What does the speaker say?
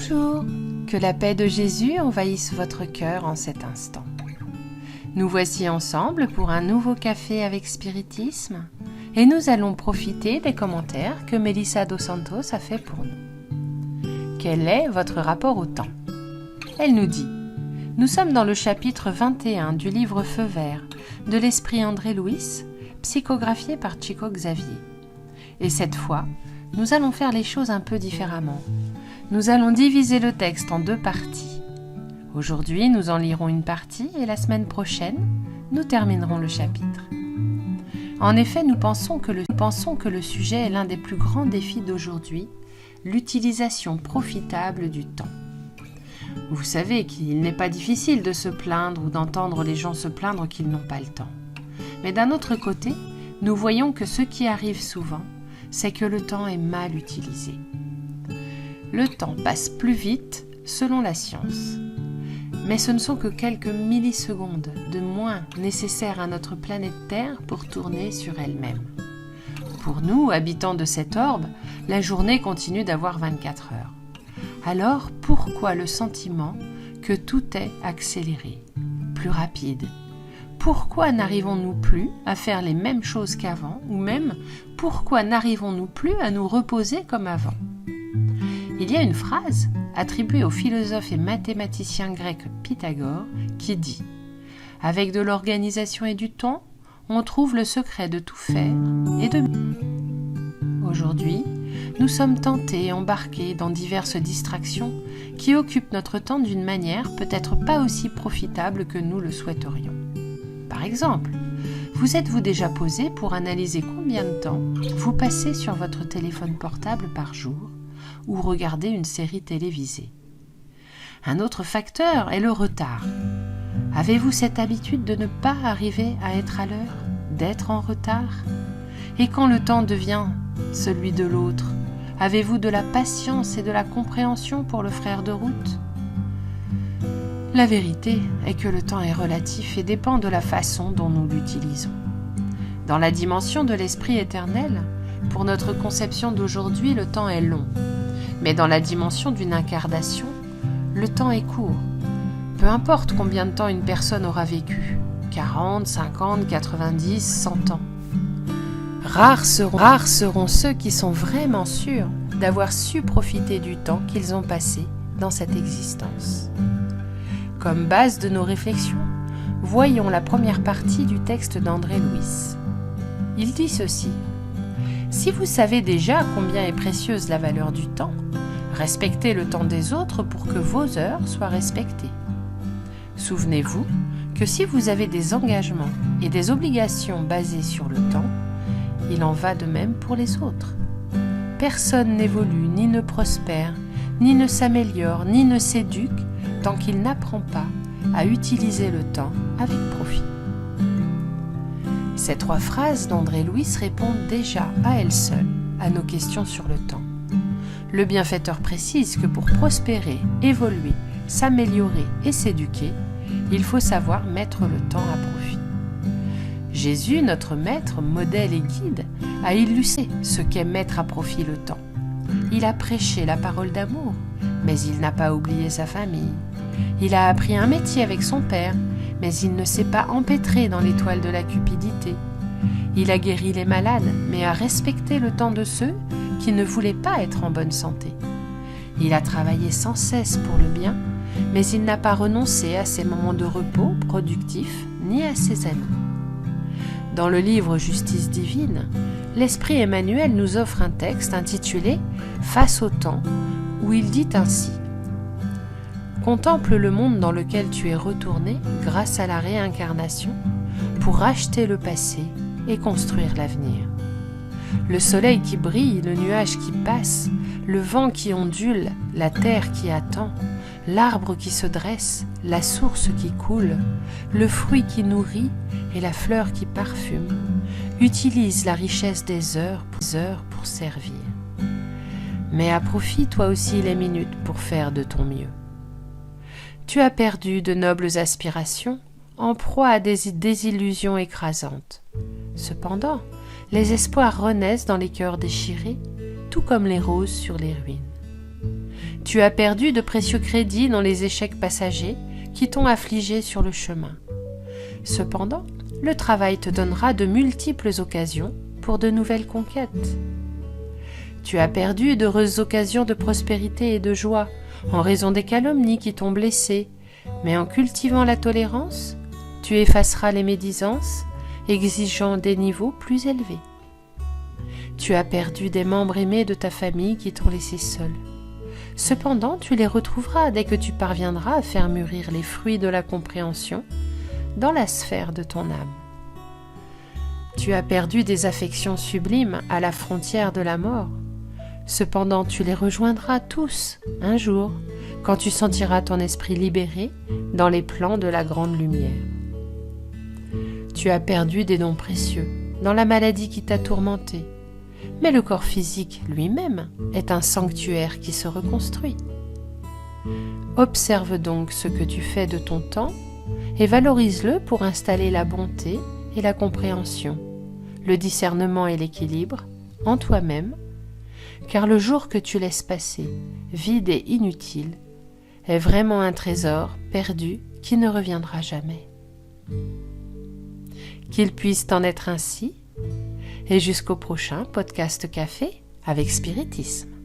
Bonjour, que la paix de Jésus envahisse votre cœur en cet instant. Nous voici ensemble pour un nouveau café avec spiritisme et nous allons profiter des commentaires que Melissa dos Santos a fait pour nous. Quel est votre rapport au temps ? Elle nous dit « Nous sommes dans le chapitre 21 du livre Feu vert de l'esprit André Louis, psychographié par Chico Xavier. Et cette fois, nous allons faire les choses un peu différemment. Nous allons diviser le texte en 2 parties. Aujourd'hui, nous en lirons une partie et la semaine prochaine, nous terminerons le chapitre. En effet, nous pensons que le sujet est l'un des plus grands défis d'aujourd'hui, l'utilisation profitable du temps. Vous savez qu'il n'est pas difficile de se plaindre ou d'entendre les gens se plaindre qu'ils n'ont pas le temps. Mais d'un autre côté, nous voyons que ce qui arrive souvent, c'est que le temps est mal utilisé. Le temps passe plus vite selon la science. Mais ce ne sont que quelques millisecondes de moins nécessaires à notre planète Terre pour tourner sur elle-même. Pour nous, habitants de cet orbe, la journée continue d'avoir 24 heures. Alors, pourquoi le sentiment que tout est accéléré, plus rapide ? Pourquoi n'arrivons-nous plus à faire les mêmes choses qu'avant, ou même pourquoi n'arrivons-nous plus à nous reposer comme avant ? Il y a une phrase attribuée au philosophe et mathématicien grec Pythagore qui dit « Avec de l'organisation et du temps, on trouve le secret de tout faire et de mieux. » Aujourd'hui, nous sommes tentés et embarqués dans diverses distractions qui occupent notre temps d'une manière peut-être pas aussi profitable que nous le souhaiterions. Par exemple, vous êtes-vous déjà posé pour analyser combien de temps vous passez sur votre téléphone portable par jour ou regardez une série télévisée ? Un autre facteur est le retard. Avez-vous cette habitude de ne pas arriver à être à l'heure, d'être en retard ? Et quand le temps devient celui de l'autre, avez-vous de la patience et de la compréhension pour le frère de route ? La vérité est que le temps est relatif et dépend de la façon dont nous l'utilisons. Dans la dimension de l'esprit éternel, pour notre conception d'aujourd'hui, le temps est long. Mais dans la dimension d'une incarnation, le temps est court. Peu importe combien de temps une personne aura vécu, 40, 50, 90, 100 ans. Rares seront ceux qui sont vraiment sûrs d'avoir su profiter du temps qu'ils ont passé dans cette existence. Comme base de nos réflexions, voyons la première partie du texte d'André Louis. Il dit ceci : « Si vous savez déjà combien est précieuse la valeur du temps, respectez le temps des autres pour que vos heures soient respectées. Souvenez-vous que si vous avez des engagements et des obligations basées sur le temps, il en va de même pour les autres. Personne n'évolue, ni ne prospère, ni ne s'améliore, ni ne s'éduque tant qu'il n'apprend pas à utiliser le temps avec profit. » Ces 3 phrases d'André Louis répondent déjà à elles seules à nos questions sur le temps. Le bienfaiteur précise que pour prospérer, évoluer, s'améliorer et s'éduquer, il faut savoir mettre le temps à profit. Jésus, notre maître, modèle et guide, a illustré ce qu'est mettre à profit le temps. Il a prêché la parole d'amour, mais il n'a pas oublié sa famille. Il a appris un métier avec son père, mais il ne s'est pas empêtré dans l'étoile de la cupidité. Il a guéri les malades, mais a respecté le temps de ceux qui ne voulaient pas être en bonne santé. Il a travaillé sans cesse pour le bien, mais il n'a pas renoncé à ses moments de repos productifs ni à ses amis. Dans le livre Justice divine, l'Esprit Emmanuel nous offre un texte intitulé « Face au temps » où il dit ainsi : « Contemple le monde dans lequel tu es retourné grâce à la réincarnation pour racheter le passé et construire l'avenir. Le soleil qui brille, le nuage qui passe, le vent qui ondule, la terre qui attend, l'arbre qui se dresse, la source qui coule, le fruit qui nourrit et la fleur qui parfume, utilise la richesse des heures pour servir. Mais à profit toi aussi les minutes pour faire de ton mieux. Tu as perdu de nobles aspirations, en proie à des désillusions écrasantes. Cependant, les espoirs renaissent dans les cœurs déchirés, tout comme les roses sur les ruines. Tu as perdu de précieux crédits dans les échecs passagers qui t'ont affligé sur le chemin. Cependant, le travail te donnera de multiples occasions pour de nouvelles conquêtes. Tu as perdu d'heureuses occasions de prospérité et de joie en raison des calomnies qui t'ont blessé, mais en cultivant la tolérance, tu effaceras les médisances, exigeant des niveaux plus élevés. Tu as perdu des membres aimés de ta famille qui t'ont laissé seul. Cependant, tu les retrouveras dès que tu parviendras à faire mûrir les fruits de la compréhension dans la sphère de ton âme. Tu as perdu des affections sublimes à la frontière de la mort. Cependant, tu les rejoindras tous un jour, quand tu sentiras ton esprit libéré dans les plans de la grande lumière. Tu as perdu des dons précieux dans la maladie qui t'a tourmenté, mais le corps physique lui-même est un sanctuaire qui se reconstruit. Observe donc ce que tu fais de ton temps et valorise-le pour installer la bonté et la compréhension, le discernement et l'équilibre en toi-même, car le jour que tu laisses passer, vide et inutile, est vraiment un trésor perdu qui ne reviendra jamais. Qu'il puisse en être ainsi, et jusqu'au prochain podcast café avec Spiritisme.